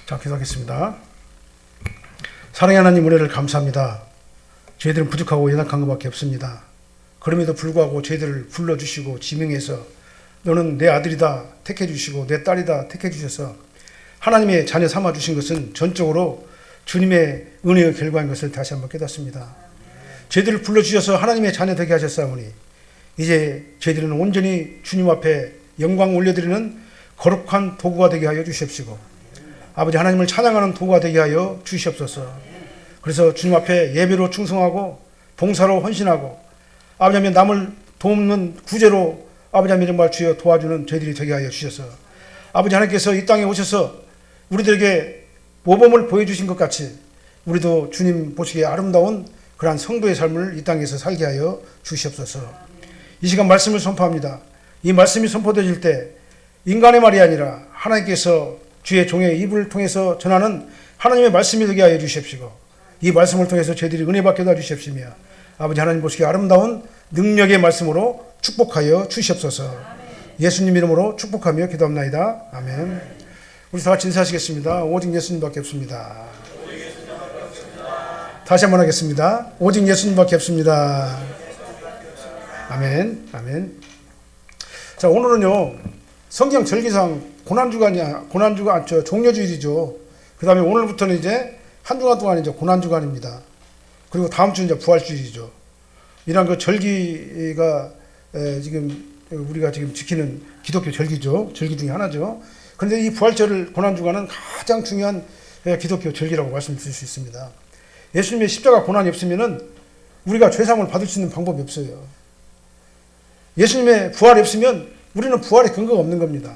자, 기도하겠습니다. 사랑의 하나님, 은혜를 감사합니다. 저희들은 부족하고 연약한 것밖에 없습니다. 그럼에도 불구하고 저희들을 불러주시고 지명해서 너는 내 아들이다 택해 주시고 내 딸이다 택해 주셔서 하나님의 자녀 삼아 주신 것은 전적으로 주님의 은혜의 결과인 것을 다시 한번 깨닫습니다. 저희들을 불러주셔서 하나님의 자녀 되게 하셨사오니 이제 저희들은 온전히 주님 앞에 영광 올려드리는 거룩한 도구가 되게 하여 주시옵시고 아버지 하나님을 찬양하는 도구가 되게 하여 주시옵소서. 그래서 주님 앞에 예배로 충성하고 봉사로 헌신하고 아버지 하나님 남을 돕는 구제로 아버지 하나님 정말 주여 도와주는 저희들이 되게 하여 주셔서 아버지 하나님께서 이 땅에 오셔서 우리들에게 모범을 보여주신 것 같이 우리도 주님 보시기에 아름다운 그러한 성도의 삶을 이 땅에서 살게 하여 주시옵소서. 이 시간 말씀을 선포합니다. 이 말씀이 선포되질 때 인간의 말이 아니라 하나님께서 주의 종의 입을 통해서 전하는 하나님의 말씀이 되게 하여 주십시고 이 말씀을 통해서 저희들이 은혜 받게 해 주십시며 아버지 하나님 보시기에 아름다운 능력의 말씀으로 축복하여 주시옵소서. 예수님 이름으로 축복하며 기도합나이다. 아멘. 우리 다 같이 인사하시겠습니다. 오직 예수님밖에 없습니다. 다시 한번 하겠습니다. 오직 예수님밖에 없습니다. 아멘. 아멘. 자, 오늘은요 성경 절기상 고난주가 종려주일이죠. 그 다음에 오늘부터는 이제 한 주간 동안 이제 고난주간입니다. 그리고 다음 주는 이제 부활주일이죠. 이런 그 절기가 지금 우리가 지금 지키는 기독교 절기죠. 절기 중에 하나죠. 그런데 이 부활절 고난주간은 가장 중요한 기독교 절기라고 말씀드릴 수 있습니다. 예수님의 십자가 고난이 없으면은 우리가 죄사함을 받을 수 있는 방법이 없어요. 예수님의 부활이 없으면 우리는 부활의 근거가 없는 겁니다.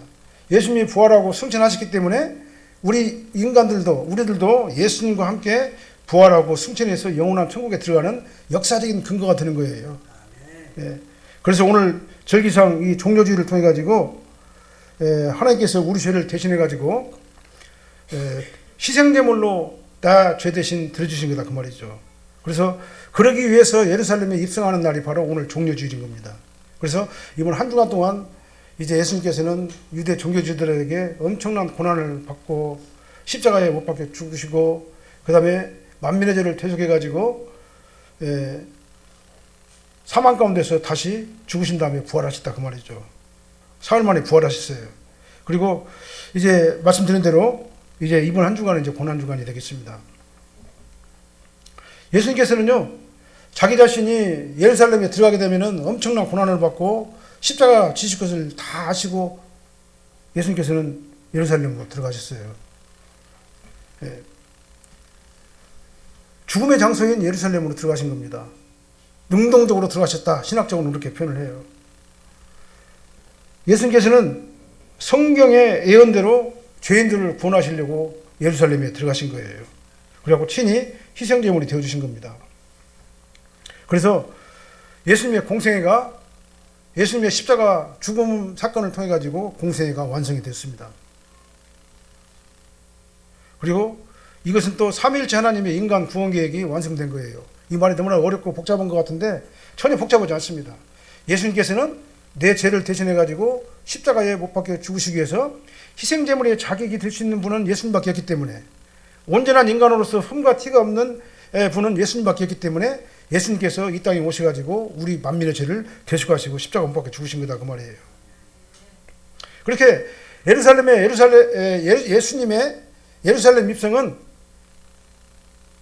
예수님이 부활하고 승천하셨기 때문에 우리 우리들도 예수님과 함께 부활하고 승천해서 영원한 천국에 들어가는 역사적인 근거가 되는 거예요. 예. 그래서 오늘 절기상 이 종려주의를 통해 가지고 하나님께서 우리 죄를 대신해 가지고 희생제물로 나 죄 대신 들어주신 거다 그 말이죠. 그래서 그러기 위해서 예루살렘에 입성하는 날이 바로 오늘 종려주일인 겁니다. 그래서 이번 한 주간 동안 이제 예수님께서는 유대 종교주의들에게 엄청난 고난을 받고 십자가에 못 박혀 죽으시고 그 다음에 만민의 죄를 대속해 가지고 사망 가운데서 다시 죽으신 다음에 부활하셨다 그 말이죠. 사흘 만에 부활하셨어요. 그리고 이제 말씀드린 대로 이제 이번 한 주간은 이제 고난 주간이 되겠습니다. 예수님께서는요 자기 자신이 예루살렘에 들어가게 되면은 엄청난 고난을 받고 십자가 지실 것을 다 아시고 예수님께서는 예루살렘으로 들어가셨어요. 예. 죽음의 장소인 예루살렘으로 들어가신 겁니다. 능동적으로 들어가셨다. 신학적으로 그렇게 표현을 해요. 예수님께서는 성경의 예언대로 죄인들을 구원하시려고 예루살렘에 들어가신 거예요. 그래갖고 친히 희생제물이 되어주신 겁니다. 그래서 예수님의 공생애가 예수님의 십자가 죽음 사건을 통해 가지고 공생애가 완성이 됐습니다. 그리고 이것은 또 삼위일체 하나님의 인간 구원 계획이 완성된 거예요. 이 말이 너무나 어렵고 복잡한 것 같은데 전혀 복잡하지 않습니다. 예수님께서는 내 죄를 대신해 가지고 십자가에 못 박혀 죽으시기 위해서 희생제물의 자격이 될 수 있는 분은 예수님밖에 없기 때문에 온전한 인간으로서 흠과 티가 없는 분은 예수님밖에 없기 때문에 예수님께서 이 땅에 오셔가지고 우리 만민의 죄를 대속하시고 십자가 못 박혀 죽으신 거다 그 말이에요. 그렇게 예수님의 예루살렘 입성은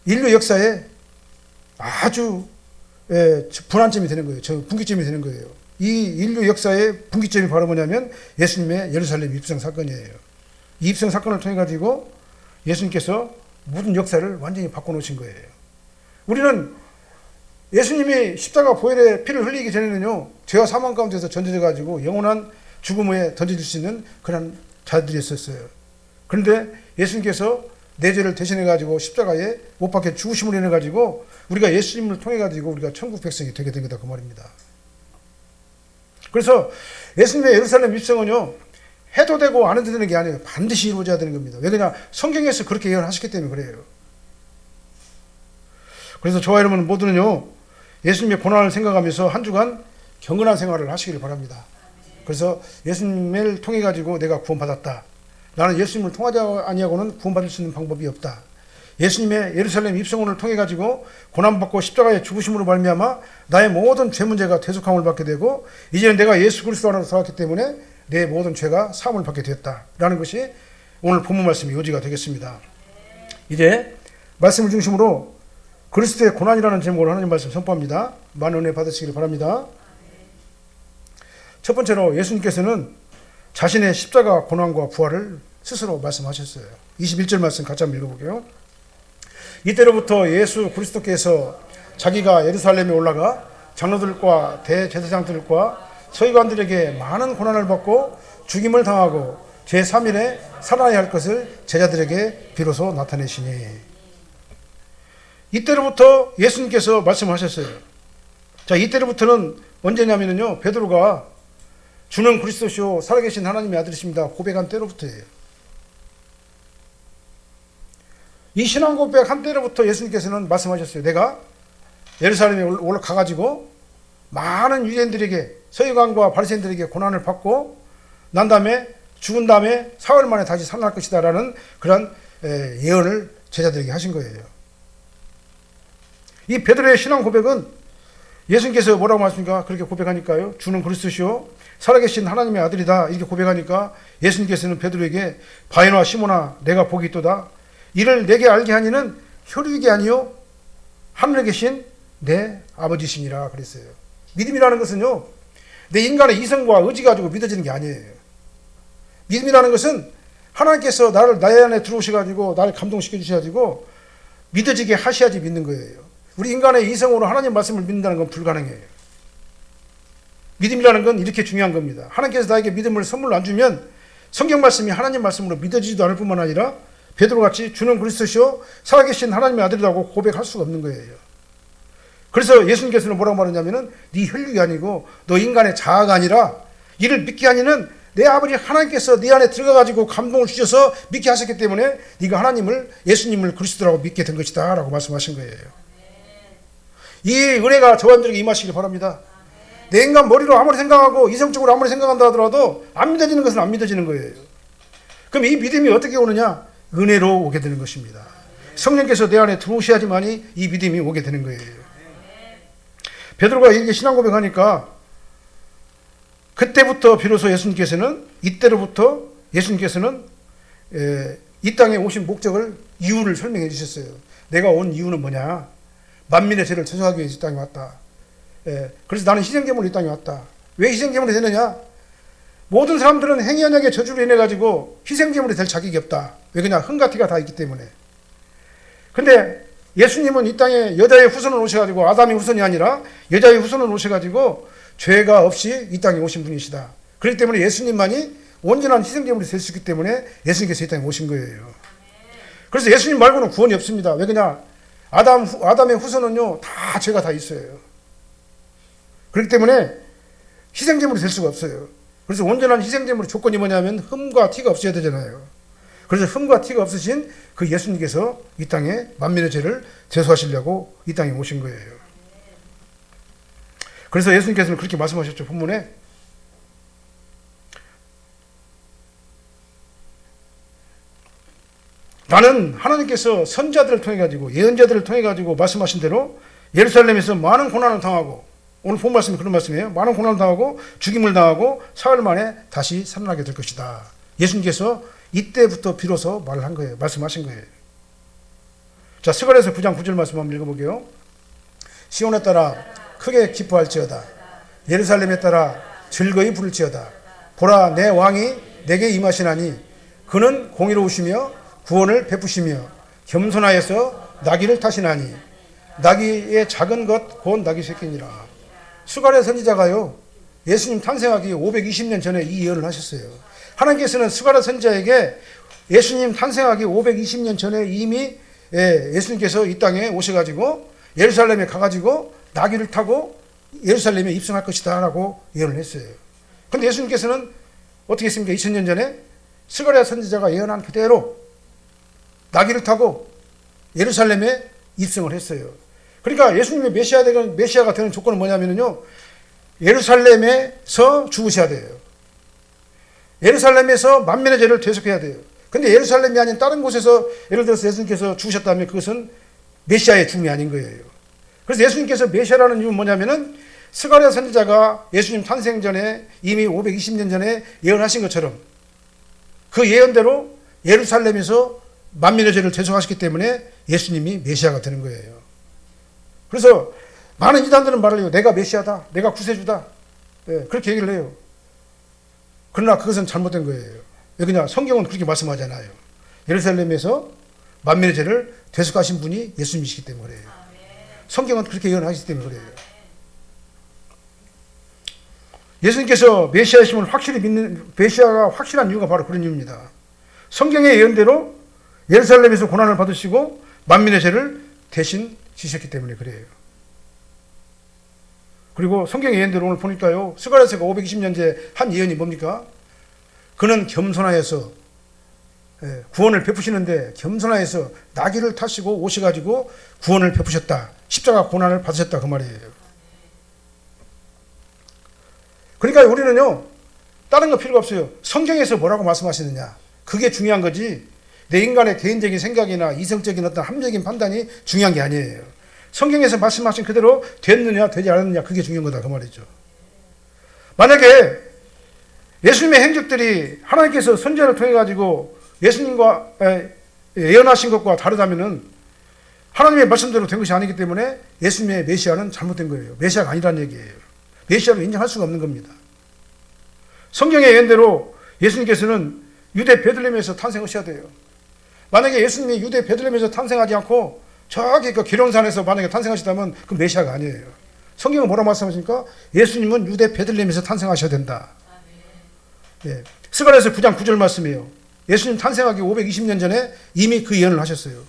인류 역사에 아주 분환점이 되는 거예요. 분기점이 되는 거예요. 이 인류 역사의 분기점이 바로 뭐냐면 예수님의 예루살렘 입성 사건이에요. 이 입성 사건을 통해 가지고 예수님께서 모든 역사를 완전히 바꿔놓으신 거예요. 우리는 예수님이 십자가 보혈의 피를 흘리기 전에는요 죄와 사망 가운데서 전제져 가지고 영원한 죽음에 던져질 수 있는 그런 자들이었어요. 그런데 예수님께서 내 죄를 대신해 가지고 십자가에 못 박혀 죽으심을 인해 가지고 우리가 예수님을 통해 가지고 우리가 천국 백성이 되게 된 거다 그 말입니다. 그래서 예수님의 예루살렘 입성은요 해도 되고 안 해도 되는 게 아니에요. 반드시 이루어져야 되는 겁니다. 왜 그러냐? 성경에서 그렇게 예언하셨기 때문에 그래요. 그래서 저와 여러분 모두는요 예수님의 고난을 생각하면서 한 주간 경건한 생활을 하시기를 바랍니다. 그래서 예수님을 통해 가지고 내가 구원받았다. 나는 예수님을 통하지 아니하고는 구원받을 수 있는 방법이 없다. 예수님의 예루살렘 입성문을 통해 가지고 고난받고 십자가의 죽으심으로 말미암아 나의 모든 죄 문제가 대속함을 받게 되고 이제는 내가 예수 그리스도 안으로 살았기 때문에 내 모든 죄가 사함을 받게 되었다라는 것이 오늘 본문 말씀의 요지가 되겠습니다. 이제 말씀을 중심으로 그리스도의 고난이라는 제목으로 하나님 말씀 선포합니다. 많은 은혜 받으시길 바랍니다. 첫 번째로 예수님께서는 자신의 십자가 고난과 부활을 스스로 말씀하셨어요. 21절 말씀 같이 한번 읽어볼게요. 이때로부터 예수 그리스도께서 자기가 예루살렘에 올라가 장로들과 대제사장들과 서기관들에게 많은 고난을 받고 죽임을 당하고 제3일에 살아나야 할 것을 제자들에게 비로소 나타내시니, 이때로부터 예수님께서 말씀하셨어요. 자, 이때로부터는 언제냐면요, 베드로가 주는 그리스도시요 살아계신 하나님의 아들이십니다 고백한 때로부터예요. 이 신앙 고백한 때로부터 예수님께서는 말씀하셨어요. 내가 예루살렘에 올라가가지고 많은 유대인들에게, 서기관과 바리새인들에게 고난을 받고 난 다음에 죽은 다음에 사흘 만에 다시 살아날 것이다 라는 그런 예언을 제자들에게 하신 거예요. 이 베드로의 신앙 고백은 예수님께서 뭐라고 말씀하십니까? 그렇게 고백하니까요, 주는 그리스도시요 살아계신 하나님의 아들이다 이렇게 고백하니까 예수님께서는 베드로에게 바요나 시몬아 내가 복이 있도다. 이를 내게 알게 하니는 혈육이 아니요 하늘에 계신 내 아버지시니라 그랬어요. 믿음이라는 것은요, 내 인간의 이성과 의지 가지고 믿어지는 게 아니에요. 믿음이라는 것은 하나님께서 나의 안에 들어오셔가지고 나를 감동시켜 주셔가지고 믿어지게 하셔야지 믿는 거예요. 우리 인간의 이성으로 하나님 말씀을 믿는다는 건 불가능해요. 믿음이라는 건 이렇게 중요한 겁니다. 하나님께서 나에게 믿음을 선물로 안 주면 성경 말씀이 하나님 말씀으로 믿어지지도 않을 뿐만 아니라 베드로같이 주는 그리스도시요 살아계신 하나님의 아들이라고 고백할 수가 없는 거예요. 그래서 예수님께서는 뭐라고 말하냐면은 네 혈육이 아니고 너 인간의 자아가 아니라 이를 믿게 하니는 내 아버지 하나님께서 네 안에 들어가가지고 감동을 주셔서 믿게 하셨기 때문에 네가 하나님을, 예수님을 그리스도라고 믿게 된 것이다 라고 말씀하신 거예요. 이 은혜가 저와 여러분들에게 임하시길 바랍니다. 내 인간 머리로 아무리 생각하고 이성적으로 아무리 생각한다 하더라도 안 믿어지는 것은 안 믿어지는 거예요. 그럼 이 믿음이 어떻게 오느냐? 은혜로 오게 되는 것입니다. 성령께서 내 안에 들어오셔야지만이 이 믿음이 오게 되는 거예요. 베드로가 이렇게 신앙 고백하니까 그때부터 비로소 예수님께서는, 이때로부터 예수님께서는 이 땅에 오신 목적을, 이유를 설명해 주셨어요. 내가 온 이유는 뭐냐? 만민의 죄를 제소하기 위해서 이 땅에 왔다. 그래서 나는 희생제물로 이 땅에 왔다. 왜 희생제물이 되느냐? 모든 사람들은 행위 언약의 저주로 인해 가지고 희생제물이 될 자격이 없다. 왜 그냥 흥과 티가 다 있기 때문에. 근데 예수님은 이 땅에 여자의 후손으로 오셔가지고, 아담의 후손이 아니라 여자의 후손으로 오셔가지고 죄가 없이 이 땅에 오신 분이시다. 그렇기 때문에 예수님만이 온전한 희생제물이 될 수 있기 때문에 예수님께서 이 땅에 오신 거예요. 그래서 예수님 말고는 구원이 없습니다. 왜 그냥 아담의 후손은요 다 죄가 다 있어요. 그렇기 때문에 희생제물이 될 수가 없어요. 그래서 온전한 희생제물의 조건이 뭐냐면 흠과 티가 없어야 되잖아요. 그래서 흠과 티가 없으신 그 예수님께서 이 땅에 만민의 죄를 제소하시려고 이 땅에 오신 거예요. 그래서 예수님께서는 그렇게 말씀하셨죠. 본문에 나는 하나님께서 선자들을 통해 가지고, 예언자들을 통해 가지고 말씀하신 대로 예루살렘에서 많은 고난을 당하고, 오늘 본 말씀이 그런 말씀이에요. 많은 고난을 당하고 죽임을 당하고 사흘 만에 다시 살아나게 될 것이다. 예수님께서 이때부터 비로소 말을 한 거예요. 말씀하신 거예요. 자, 스가랴서 9장 9절 말씀 한번 읽어볼게요. 시온에 따라 크게 기뻐할지어다. 예루살렘에 따라 즐거이 부를지어다. 보라, 내 왕이 내게 임하시나니 그는 공의로우시며 구원을 베푸시며 겸손하여서 나귀를 타시나니 나귀의 작은 것 곧 나귀 새끼니라. 스가랴 선지자가요, 예수님 탄생하기 520년 전에 이 예언을 하셨어요. 하나님께서는 스가랴 선지자에게 예수님 탄생하기 520년 전에 이미 예수님께서 이 땅에 오셔가지고 예루살렘에 가가지고 나귀를 타고 예루살렘에 입성할 것이다 라고 예언을 했어요. 그런데 예수님께서는 어떻게 했습니까? 2000년 전에 스가랴 선지자가 예언한 그대로 나귀를 타고 예루살렘에 입성을 했어요. 그러니까 예수님의 메시아가 되는 조건은 뭐냐면요, 예루살렘에서 죽으셔야 돼요. 예루살렘에서 만민의 죄를 대속해야 돼요. 근데 예루살렘이 아닌 다른 곳에서 예를 들어서 예수님께서 죽으셨다면 그것은 메시아의 죽음이 아닌 거예요. 그래서 예수님께서 메시아라는 이유는 뭐냐면은 스가랴 선지자가 예수님 탄생 전에 이미 520년 전에 예언하신 것처럼 그 예언대로 예루살렘에서 만민의 죄를 대속하셨기 때문에 예수님이 메시아가 되는 거예요. 그래서 많은 이단들은 말을 해요. 내가 메시아다. 내가 구세주다. 네, 그렇게 얘기를 해요. 그러나 그것은 잘못된 거예요. 왜냐? 성경은 그렇게 말씀하잖아요. 예루살렘에서 만민의 죄를 대속하신 분이 예수님이시기 때문에 그래요. 성경은 그렇게 예언하시기 때문에 그래요. 예수님께서 메시아이심을 확실히 믿는, 메시아가 확실한 이유가 바로 그런 이유입니다. 성경의 예언대로 예루살렘에서 고난을 받으시고 만민의 죄를 대신 지셨기 때문에 그래요. 그리고 성경의 예언대로 오늘 보니까요, 스가랴서가 520년째 한 예언이 뭡니까? 그는 겸손하여서 구원을 베푸시는데 겸손하여서 나귀를 타시고 오셔가지고 구원을 베푸셨다. 십자가 고난을 받으셨다 그 말이에요. 그러니까 우리는요, 다른 거 필요가 없어요. 성경에서 뭐라고 말씀하시느냐, 그게 중요한 거지 내 인간의 개인적인 생각이나 이성적인 어떤 합리적인 판단이 중요한 게 아니에요. 성경에서 말씀하신 그대로 됐느냐 되지 않았느냐 그게 중요한 거다 그 말이죠. 만약에 예수님의 행적들이 하나님께서 선지자를 통해 가지고 예수님과 예언하신 것과 다르다면은 하나님의 말씀대로 된 것이 아니기 때문에 예수님의 메시아는 잘못된 거예요. 메시아가 아니라는 얘기예요. 메시아를 인정할 수가 없는 겁니다. 성경의 예언대로 예수님께서는 유대 베들레헴에서 탄생하셔야 돼요. 만약에 예수님이 유대 베들레헴에서 탄생하지 않고 저기 그 기룡산에서 만약에 탄생하시다면 그 메시아가 아니에요. 성경은 뭐라고 말씀하십니까? 예수님은 유대 베들레헴에서 탄생하셔야 된다. 예. 스가랴서 9장 9절 말씀이에요. 예수님 탄생하기 520년 전에 이미 그 예언을 하셨어요.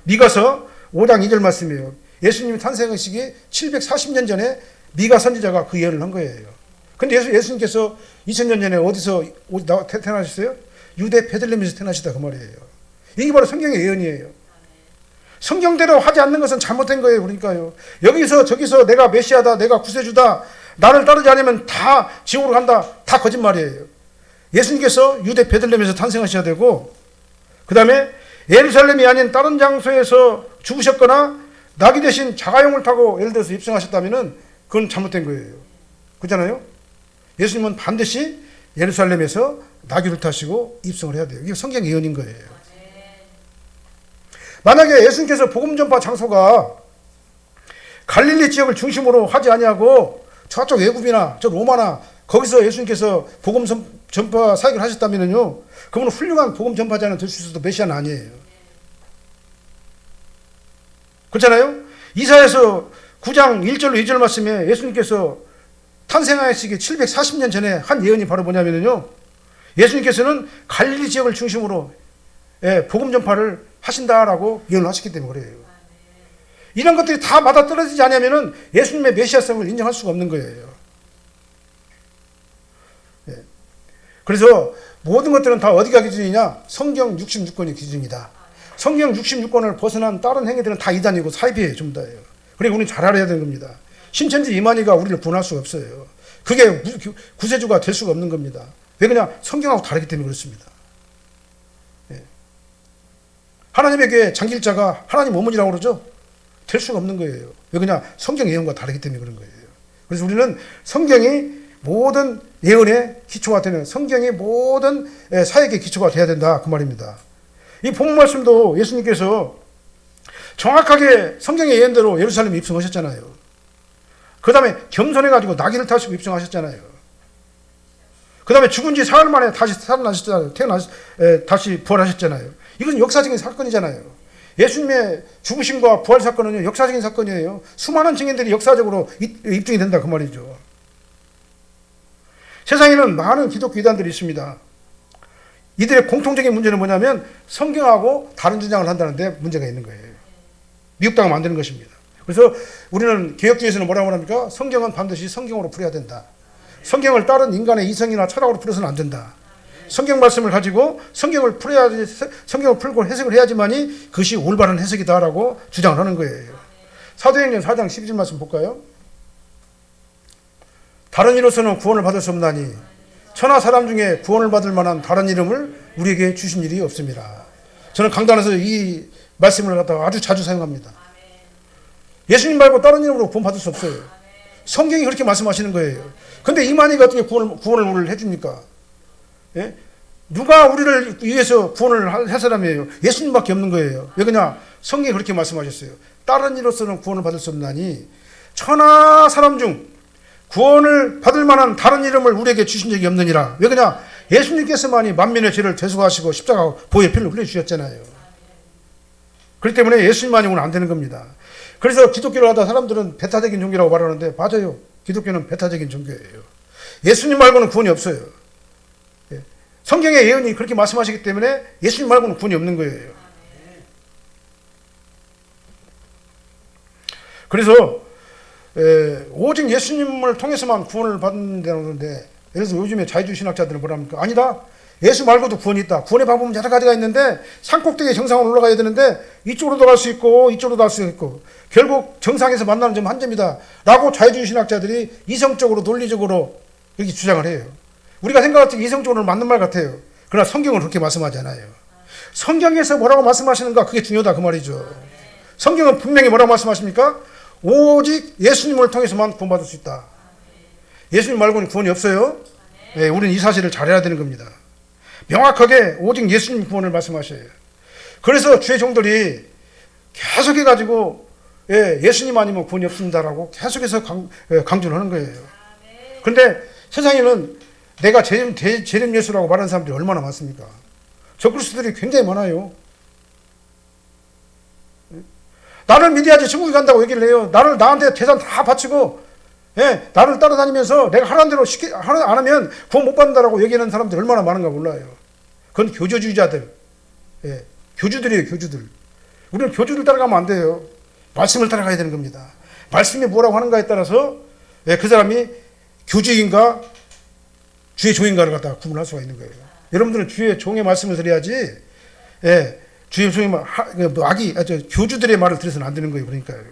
미가서 5장 2절 말씀이에요. 예수님이 탄생하시기 740년 전에 미가 선지자가 그 예언을 한 거예요. 근데 예수님께서 2000년 전에 어디서 태어나셨어요? 유대 베들레헴에서 태어나시다 그 말이에요. 이게 바로 성경의 예언이에요. 성경대로 하지 않는 것은 잘못된 거예요. 그러니까요. 여기서 저기서 내가 메시아다, 내가 구세주다, 나를 따르지 않으면 다 지옥으로 간다. 다 거짓말이에요. 예수님께서 유대 베들레헴에서 탄생하셔야 되고, 그 다음에 예루살렘이 아닌 다른 장소에서 죽으셨거나 나귀 대신 자가용을 타고 예를 들어서 입성하셨다면 그건 잘못된 거예요. 그렇잖아요? 예수님은 반드시 예루살렘에서 나귀를 타시고 입성을 해야 돼요. 이게 성경 예언인 거예요. 만약에 예수님께서 복음 전파 장소가 갈릴리 지역을 중심으로 하지 아니하고 저쪽 애굽이나 저 로마나 거기서 예수님께서 복음 전파 사역을 하셨다면요, 그분은 훌륭한 복음 전파자는 될 수 있어도 메시아는 아니에요. 그렇잖아요? 이사야서 9장 1절로 2절 말씀에 예수님께서 탄생하시기 740년 전에 한 예언이 바로 뭐냐면요, 예수님께서는 갈릴리 지역을 중심으로 복음 전파를 하신다라고 예언을 하셨기 때문에 그래요. 이런 것들이 다 맞아떨어지지 않으면 예수님의 메시아성을 인정할 수가 없는 거예요. 그래서 모든 것들은 다 어디가 기준이냐? 성경 66권이 기준이다. 성경 66권을 벗어난 다른 행위들은 다 이단이고 사이비예요. 전부 다예요. 그리고 우리는 잘 알아야 되는 겁니다. 신천지 이만희가 우리를 구원할 수가 없어요. 그게 구세주가 될 수가 없는 겁니다. 왜 그냥 성경하고 다르기 때문에 그렇습니다. 하나님의 교회 장길자가 하나님 어머니라고 그러죠? 될 수가 없는 거예요. 왜 그냥 성경 예언과 다르기 때문에 그런 거예요. 그래서 우리는 성경이 모든 예언의 기초가 되는, 성경이 모든 사역의 기초가 돼야 된다 그 말입니다. 이 본문 말씀도 예수님께서 정확하게 성경의 예언대로 예루살렘에 입성하셨잖아요. 그 다음에 겸손해가지고 나귀를 타시고 입성하셨잖아요. 그 다음에 죽은 지 사흘 만에 다시 살아나셨잖아요. 다시 부활하셨잖아요. 이건 역사적인 사건이잖아요. 예수님의 죽으심과 부활 사건은 역사적인 사건이에요. 수많은 증인들이 역사적으로 입증이 된다 그 말이죠. 세상에는 많은 기독교 이단들이 있습니다. 이들의 공통적인 문제는 뭐냐면 성경하고 다른 주장을 한다는데 문제가 있는 거예요. 미혹당을 만드는 것입니다. 그래서 우리는 개혁주의에서는 뭐라고 합니까? 성경은 반드시 성경으로 풀어야 된다. 성경을 다른 인간의 이성이나 철학으로 풀어서는 안 된다. 성경 말씀을 가지고 성경을 풀어야지, 성경을 풀고 해석을 해야지만이 그것이 올바른 해석이다라고 주장을 하는 거예요. 사도행전 4장 12절 말씀 볼까요? 다른 이로서는 구원을 받을 수 없나니 천하 사람 중에 구원을 받을 만한 다른 이름을 우리에게 주신 일이 없습니다. 저는 강단에서 이 말씀을 갖다가 아주 자주 사용합니다. 예수님 말고 다른 이름으로 구원 받을 수 없어요. 성경이 그렇게 말씀하시는 거예요. 근데 이만희가 어떻게 구원을 우리를 해줍니까? 예? 누가 우리를 위해서 구원을 할 사람이에요? 예수님밖에 없는 거예요. 왜 그러냐? 성경이 그렇게 말씀하셨어요. 다른 이로서는 구원을 받을 수 없나니 천하 사람 중 구원을 받을 만한 다른 이름을 우리에게 주신 적이 없느니라. 왜 그러냐? 예수님께서만이 만민의 죄를 대속하시고 십자가 보혈 피를 흘려주셨잖아요. 그렇기 때문에 예수님만이 오늘 안 되는 겁니다. 그래서 기독교를 하다 사람들은 배타적인 종교라고 말하는데 맞아요. 기독교는 배타적인 종교예요. 예수님 말고는 구원이 없어요. 성경의 예언이 그렇게 말씀하시기 때문에 예수님 말고는 구원이 없는 거예요. 그래서 오직 예수님을 통해서만 구원을 받는다는데, 예를 들어서 요즘에 자유주의 신학자들은 뭐라 합니까? 아니다. 예수 말고도 구원이 있다. 구원의 방법은 여러 가지가 있는데 산꼭대기 정상으로 올라가야 되는데 이쪽으로도 갈 수 있고 이쪽으로도 갈 수 있고 결국 정상에서 만나는 점 한 점이다 라고 자유주의 신학자들이 이성적으로 논리적으로 이렇게 주장을 해요. 우리가 생각할 때 이성적으로 맞는 말 같아요. 그러나 성경은 그렇게 말씀하지 않아요. 성경에서 뭐라고 말씀하시는가, 그게 중요하다 그 말이죠. 성경은 분명히 뭐라고 말씀하십니까? 오직 예수님을 통해서만 구원받을 수 있다. 예수님 말고는 구원이 없어요. 네, 우리는 이 사실을 잘 해야 되는 겁니다. 명확하게 오직 예수님 구원을 말씀하셔요. 그래서 주의 종들이 계속해가지고 예수님 아니면 구원이 없습니다라고 계속해서 강조를 하는 거예요. 그런데 세상에는 내가 재림 예수라고 말하는 사람들이 얼마나 많습니까? 적그리스도들이 굉장히 많아요. 나를 믿어야지 천국에 간다고 얘기를 해요. 나한테 재산 다 바치고 나를 따라다니면서 내가 하라는 대로 안 하면 구원 못 받는다라고 얘기하는 사람들이 얼마나 많은가 몰라요. 그건 교조주의자들, 교주들이에요. 교주들. 우리는 교주들 따라가면 안 돼요. 말씀을 따라가야 되는 겁니다. 말씀이 뭐라고 하는가에 따라서 그 사람이 교주인가 주의 종인가를 갖다가 구분할 수가 있는 거예요. 여러분들은 주의 종의 말씀을 드려야지 주의 종의 교주들의 말을 들어서는 안 되는 거예요. 그러니까요.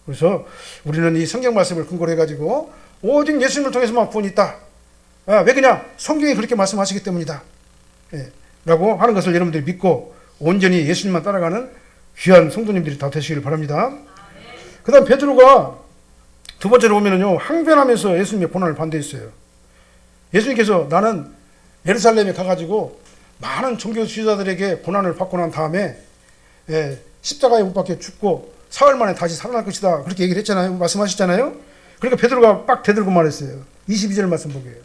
그래서 우리는 이 성경 말씀을 근거로 해가지고 오직 예수님을 통해서만 구원이 있다. 왜 그냥 성경이 그렇게 말씀하시기 때문이다. 라고 하는 것을 여러분들이 믿고 온전히 예수님만 따라가는 귀한 성도님들이 다 되시기를 바랍니다. 그 다음 베드로가 두 번째로 보면은요, 항변하면서 예수님의 고난을 반대했어요. 예수님께서 나는 예루살렘에 가가지고 많은 종교 지도자들에게 고난을 받고 난 다음에 십자가에 못 박혀 죽고 사흘 만에 다시 살아날 것이다. 그렇게 얘기를 했잖아요. 말씀하셨잖아요. 그러니까 베드로가 빡 대들고 말했어요. 22절 말씀 보게요.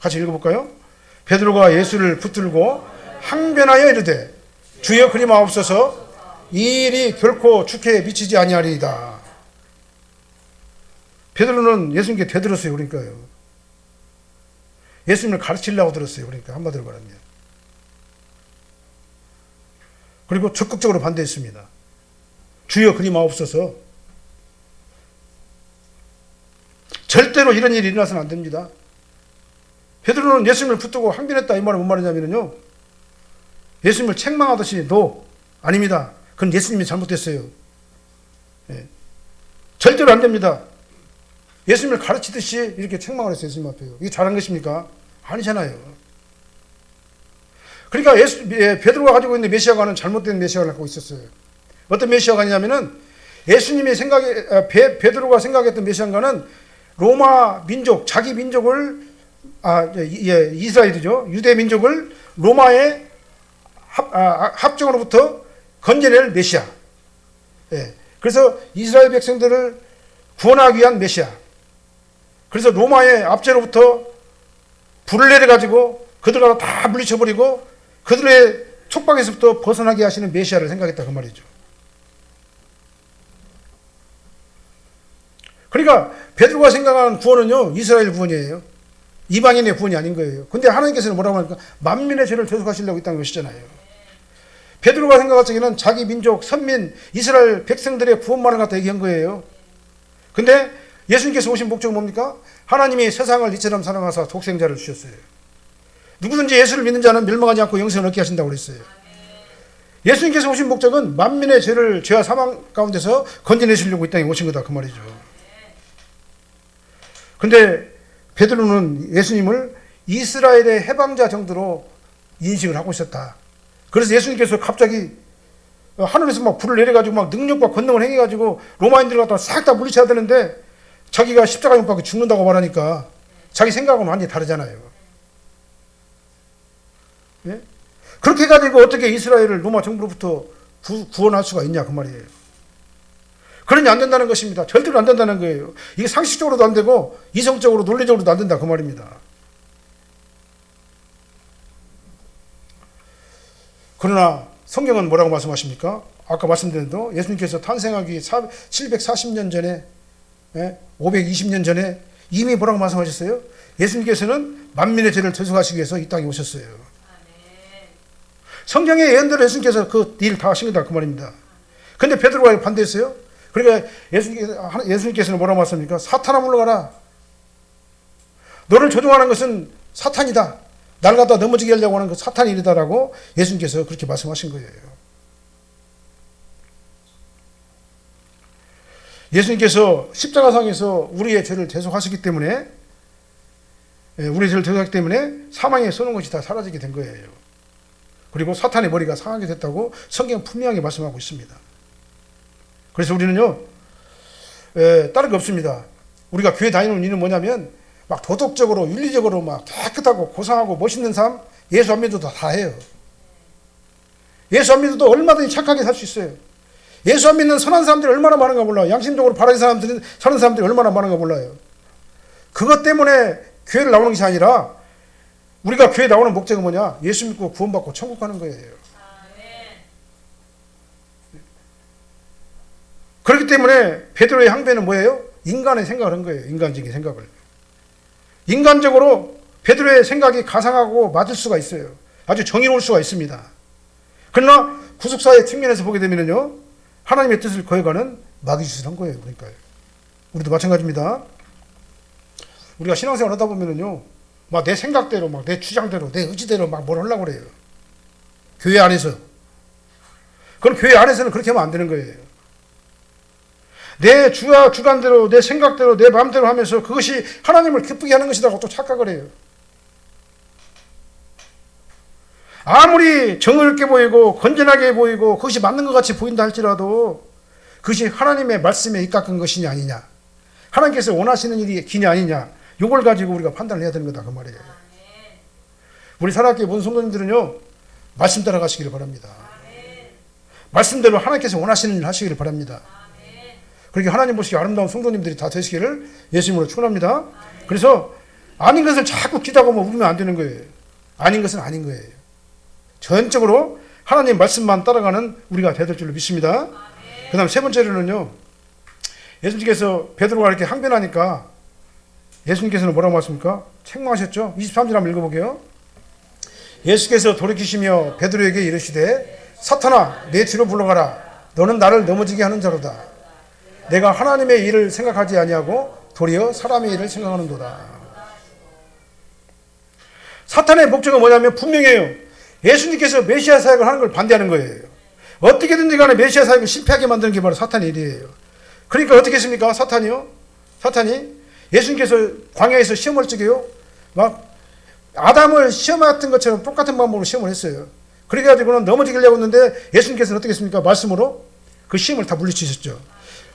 같이 읽어볼까요? 베드로가 예수를 붙들고 항변하여 이르되 주여 그리 마옵소서 이 일이 결코 축회에 미치지 아니하리이다. 베드로는 예수님께 대들었어요. 그러니까요. 예수님을 가르치려고 들었어요. 그러니까 한마디로 말하면. 그리고 적극적으로 반대했습니다. 주여 그리 마옵소서. 절대로 이런 일이 일어나서는 안 됩니다. 베드로는 예수님을 붙들고 항변했다. 이 말은 뭔 말이냐면요, 예수님을 책망하듯이 너 아닙니다. 그건 예수님이 잘못됐어요. 절대로 안 됩니다. 예수님을 가르치듯이 이렇게 책망을 했어요. 예수님 앞에요. 이게 잘한 것입니까? 아니잖아요. 그러니까 베드로가 가지고 있는 메시아관은 잘못된 메시아관을 갖고 있었어요. 어떤 메시아관이냐면은 예수님이 베드로가 생각했던 메시아관은 로마 민족, 자기 민족을 이스라엘이죠. 유대 민족을 로마의 합정으로부터 건져낼 메시아. 그래서 이스라엘 백성들을 구원하기 위한 메시아. 그래서 로마의 압제로부터 불을 내려가지고 그들을 다 물리쳐버리고 그들의 촉박에서부터 벗어나게 하시는 메시아를 생각했다 그 말이죠. 그러니까 베드로가 생각하는 구원은요, 이스라엘 구원이에요. 이방인의 구원이 아닌 거예요. 근데 하나님께서는 뭐라고 하니까 만민의 죄를 대속하시려고 있다는 것이잖아요. 베드로가 생각할 적에는 자기 민족, 선민, 이스라엘 백성들의 구원만을 갖다 얘기한 거예요. 근데 예수님께서 오신 목적은 뭡니까? 하나님이 세상을 이처럼 사랑하사 독생자를 주셨어요. 누구든지 예수를 믿는 자는 멸망하지 않고 영생을 얻게 하신다고 그랬어요. 예수님께서 오신 목적은 만민의 죄와 사망 가운데서 건져내시려고 이 땅에 오신 거다 그 말이죠. 근데 베드로는 예수님을 이스라엘의 해방자 정도로 인식을 하고 있었다. 그래서 예수님께서 갑자기 하늘에서 막 불을 내려가지고 막 능력과 권능을 행해가지고 로마인들을 갖다 싹 다 물리쳐야 되는데 자기가 십자가 못 박고 죽는다고 말하니까 자기 생각은 완전히 다르잖아요. 예? 그렇게 해가지고 어떻게 이스라엘을 로마 정부로부터 구원할 수가 있냐 그 말이에요. 그러니 안 된다는 것입니다. 절대로 안 된다는 거예요. 이게 상식적으로도 안 되고 이성적으로 논리적으로도 안 된다 그 말입니다. 그러나 성경은 뭐라고 말씀하십니까? 아까 말씀드린 대로 예수님께서 탄생하기 740년 전에 520년 전에 이미 뭐라고 말씀하셨어요? 예수님께서는 만민의 죄를 대속하시기 위해서 이 땅에 오셨어요. 성경의 예언대로 예수님께서 그 일 다 하신 거다 그 말입니다. 근데 베드로가 반대했어요. 그러니까 예수님께서는 뭐라고 말씀합니까? 사탄아 물러가라. 너를 조종하는 것은 사탄이다. 날 갖다 넘어지게 하려고 하는 그 사탄의 일이다라고 예수님께서 그렇게 말씀하신 거예요. 예수님께서 십자가상에서 우리의 죄를 대속하시기 때문에 우리의 죄를 대속하기 때문에 사망에 서는 것이 다 사라지게 된 거예요. 그리고 사탄의 머리가 상하게 됐다고 성경은 분명하게 말씀하고 있습니다. 그래서 우리는요 다른 게 없습니다. 우리가 교회 다니는 이유는 뭐냐면 막 도덕적으로 윤리적으로 막 깨끗하고 고상하고 멋있는 삶 예수 안 믿어도 다 해요. 예수 안 믿어도 얼마든지 착하게 살 수 있어요. 예수 안 믿는 선한 사람들이 얼마나 많은가 몰라요. 양심적으로 바른 사람들이 사는 사람들이 얼마나 많은가 몰라요. 그것 때문에 교회를 나오는 것이 아니라 우리가 교회 나오는 목적은 뭐냐? 예수 믿고 구원받고 천국 가는 거예요. 그렇기 때문에 베드로의 항배는 뭐예요? 인간의 생각을 한 거예요. 인간적인 생각을. 인간적으로 베드로의 생각이 가상하고 맞을 수가 있어요. 아주 정의로울 수가 있습니다. 그러나 구속사의 측면에서 보게 되면요, 하나님의 뜻을 거역하는 마귀짓을 한 거예요. 그러니까 우리도 마찬가지입니다. 우리가 신앙생활 하다 보면은요, 막 내 생각대로, 막 내 주장대로, 내 의지대로 막 뭘 하려고 그래요. 교회 안에서. 그럼 교회 안에서는 그렇게 하면 안 되는 거예요. 내 주관대로, 내 생각대로, 내 마음대로 하면서 그것이 하나님을 기쁘게 하는 것이라고 또 착각을 해요. 아무리 정의롭게 보이고 건전하게 보이고 그것이 맞는 것 같이 보인다 할지라도 그것이 하나님의 말씀에 입각한 것이냐 아니냐, 하나님께서 원하시는 일이 기냐 아니냐, 이걸 가지고 우리가 판단을 해야 되는 거다 그 말이에요. 우리 사랑학교의 모든 성도님들은요, 말씀 따라가시기를 바랍니다. 말씀대로 하나님께서 원하시는 일을 하시기를 바랍니다. 그렇게 하나님 보시기 아름다운 성도님들이 다 되시기를 예수님으로 축원합니다. 그래서 아닌 것을 자꾸 기다고 우기면 안 되는 거예요. 아닌 것은 아닌 거예요. 전적으로 하나님 말씀만 따라가는 우리가 되될 줄로 믿습니다. 그 다음 세 번째로는요, 예수님께서 베드로가 이렇게 항변하니까 예수님께서는 뭐라고 말씀합니까? 책망하셨죠? 23절 한번 읽어보게요. 예수께서 돌이키시며 베드로에게 이르시되 사탄아 내 뒤로 물러가라. 너는 나를 넘어지게 하는 자로다. 내가 하나님의 일을 생각하지 아니하고 도리어 사람의 일을 생각하는도다. 사탄의 목적은 뭐냐면 분명해요. 예수님께서 메시아 사역을 하는 걸 반대하는 거예요. 어떻게든지 간에 메시아 사역을 실패하게 만드는 게 바로 사탄의 일이에요. 그러니까 어떻게 했습니까? 사탄이 예수님께서 광야에서 시험을 적게요, 막 아담을 시험했던 것처럼 똑같은 방법으로 시험을 했어요. 그래가지고는 넘어지게 하려고 했는데 예수님께서는 어떻게 했습니까? 말씀으로 그 시험을 다 물리치셨죠.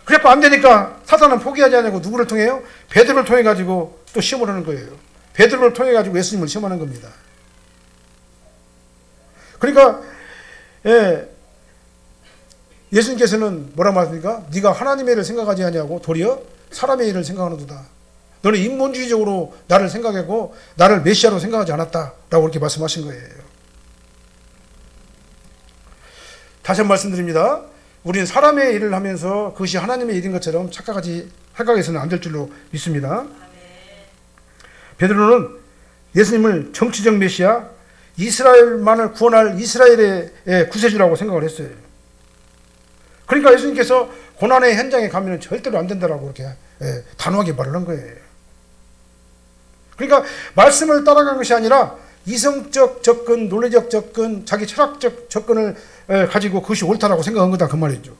그래서 안 되니까 사탄은 포기하지 않냐고 누구를 통해요? 베드로를 통해 가지고 또 시험을 하는 거예요. 베드로를 통해 가지고 예수님을 시험하는 겁니다. 그러니까 예수님께서는 뭐라고 말합니까? 네가 하나님의 일을 생각하지 아니하고 도리어 사람의 일을 생각하는도다. 너는 인본주의적으로 나를 생각하고 나를 메시아로 생각하지 않았다라고 그렇게 말씀하신 거예요. 다시 한번 말씀드립니다. 우리는 사람의 일을 하면서 그것이 하나님의 일인 것처럼 착각해서는 안 될 줄로 믿습니다. 베드로는 예수님을 정치적 메시아, 이스라엘만을 구원할 이스라엘의 구세주라고 생각을 했어요. 그러니까 예수님께서 고난의 현장에 가면 절대로 안 된다라고 이렇게 단호하게 말을 한 거예요. 그러니까 말씀을 따라간 것이 아니라 이성적 접근, 논리적 접근, 자기 철학적 접근을 가지고 그것이 옳다라고 생각한 거다 그 말이죠.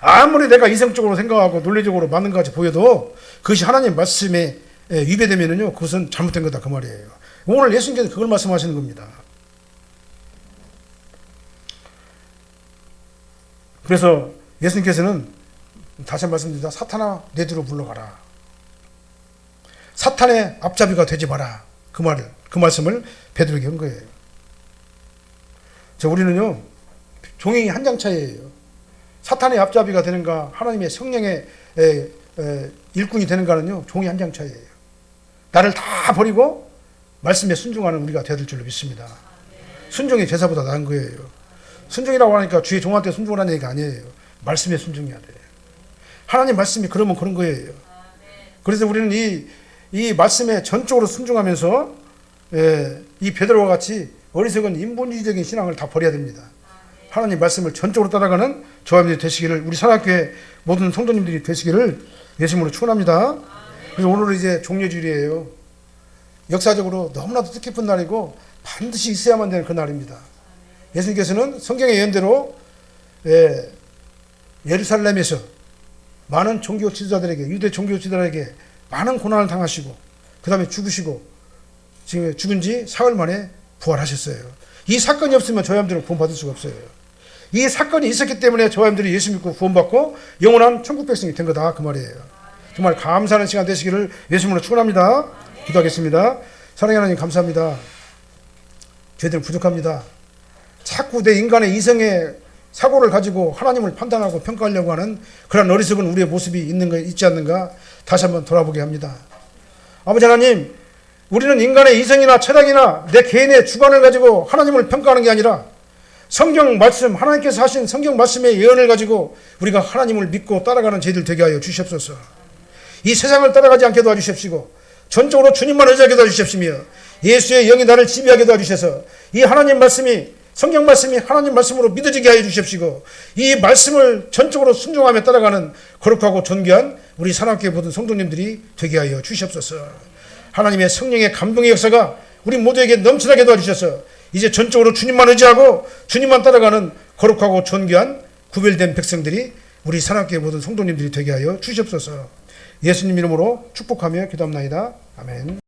아무리 내가 이성적으로 생각하고 논리적으로 맞는 것 같이 보여도 그것이 하나님 말씀에 위배되면은요, 그것은 잘못된 거다 그 말이에요. 오늘 예수님께서 그걸 말씀하시는 겁니다. 그래서 예수님께서는 다시 말씀드립니다. 사탄아, 내 뒤로 물러가라. 사탄의 앞잡이가 되지 마라. 그 말씀을 베드로에게 한 거예요. 우리는요, 종이 한 장 차이예요. 사탄의 앞잡이가 되는가, 하나님의 성령의 일꾼이 되는가는요, 종이 한 장 차이예요. 나를 다 버리고 말씀에 순종하는 우리가 되어야 될 줄로 믿습니다. 순종이 제사보다 나은 거예요. 순종이라고 하니까 주의 종한테 순종하는 얘기가 아니에요. 말씀에 순종해야 돼요. 하나님 말씀이 그러면 그런 거예요. 그래서 우리는 이 말씀에 전적으로 순종하면서 이 베드로와 같이 어리석은 인본주의적인 신앙을 다 버려야 됩니다. 하나님 말씀을 전적으로 따라가는 저와 여러분들이 되시기를, 우리 사랑교회 모든 성도님들이 되시기를 예수님으로 축원합니다. 그래서 오늘은 이제 종려주일이에요. 역사적으로 너무나도 뜻깊은 날이고 반드시 있어야만 되는 그 날입니다. 예수님께서는 성경의 예언대로 예루살렘에서 많은 종교 지도자들에게, 유대 종교 지도자들에게 많은 고난을 당하시고 그 다음에 죽으시고 지금 죽은 지 사흘 만에 부활하셨어요. 이 사건이 없으면 저희 여러분들은 구원받을 수가 없어요. 이 사건이 있었기 때문에 저희 여러분들이 예수 믿고 구원받고 영원한 천국 백성이 된 거다 그 말이에요. 정말 감사하는 시간 되시기를 예수님으로 축원합니다. 기도하겠습니다. 사랑하는 하나님 감사합니다. 저희들은 부족합니다. 자꾸 내 인간의 이성의 사고를 가지고 하나님을 판단하고 평가하려고 하는 그런 어리석은 우리의 모습이 있지 않는가 다시 한번 돌아보게 합니다. 아버지 하나님, 우리는 인간의 이성이나 철학이나 내 개인의 주관을 가지고 하나님을 평가하는 게 아니라 성경 말씀, 하나님께서 하신 성경 말씀의 예언을 가지고 우리가 하나님을 믿고 따라가는 저희들 되게 하여 주시옵소서. 이 세상을 따라가지 않게 도와주십시고 전적으로 주님만 의지하게 도와주십시며 예수의 영이 나를 지배하게 도와주셔서 이 하나님 말씀이, 성경 말씀이 하나님 말씀으로 믿어지게 하여 주십시고 이 말씀을 전적으로 순종하며 따라가는 거룩하고 존귀한 우리 사랑교회 모든 성도님들이 되게 하여 주시옵소서. 하나님의 성령의 감동의 역사가 우리 모두에게 넘쳐나게 도와주셔서 이제 전적으로 주님만 의지하고 주님만 따라가는 거룩하고 존귀한 구별된 백성들이 우리 사랑교회 모든 성도님들이 되게 하여 주시옵소서. 예수님 이름으로 축복하며 기도합나이다. 아멘.